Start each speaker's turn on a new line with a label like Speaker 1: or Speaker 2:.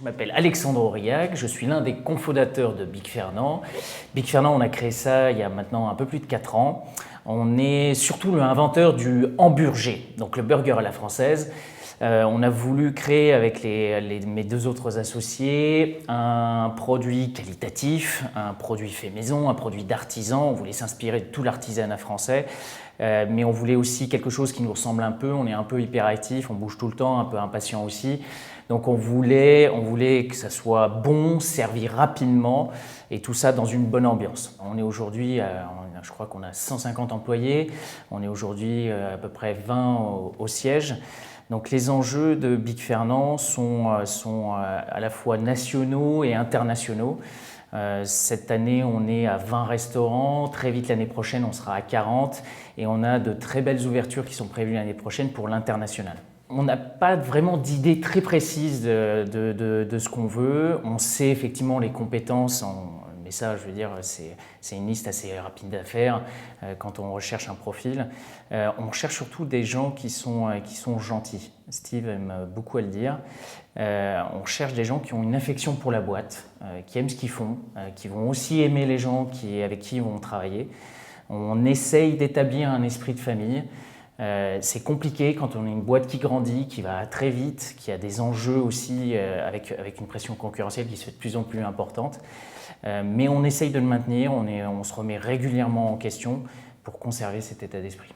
Speaker 1: Je m'appelle Alexandre Aurillac, je suis l'un des cofondateurs de Big Fernand. Big Fernand, on a créé ça il y a maintenant un peu plus de 4 ans. On est surtout l'inventeur du hamburger, donc le burger à la française. On a voulu créer avec mes 2 autres associés un produit qualitatif, un produit fait maison, un produit d'artisan. On voulait s'inspirer de tout l'artisanat français, mais on voulait aussi quelque chose qui nous ressemble un peu. On est un peu hyperactif, on bouge tout le temps, un peu impatient aussi. Donc on voulait que ça soit bon, servi rapidement et tout ça dans une bonne ambiance. On est aujourd'hui, je crois qu'on a 150 employés, on est aujourd'hui à peu près 20 au siège. Donc les enjeux de Big Fernand sont à la fois nationaux et internationaux. Cette année, on est à 20 restaurants. Très vite, l'année prochaine, on sera à 40. Et on a de très belles ouvertures qui sont prévues l'année prochaine pour l'international. On n'a pas vraiment d'idée très précise de ce qu'on veut. On sait effectivement les compétences, mais ça, je veux dire, c'est une liste assez rapide à faire quand on recherche un profil. On recherche surtout des gens qui sont gentils. Steve aime beaucoup à le dire. On cherche des gens qui ont une affection pour la boîte, qui aiment ce qu'ils font, qui vont aussi aimer les gens avec qui ils vont travailler. On essaye d'établir un esprit de famille. C'est compliqué quand on a une boîte qui grandit, qui va très vite, qui a des enjeux aussi avec une pression concurrentielle qui se fait de plus en plus importante. Mais on essaye de le maintenir, on se remet régulièrement en question pour conserver cet état d'esprit.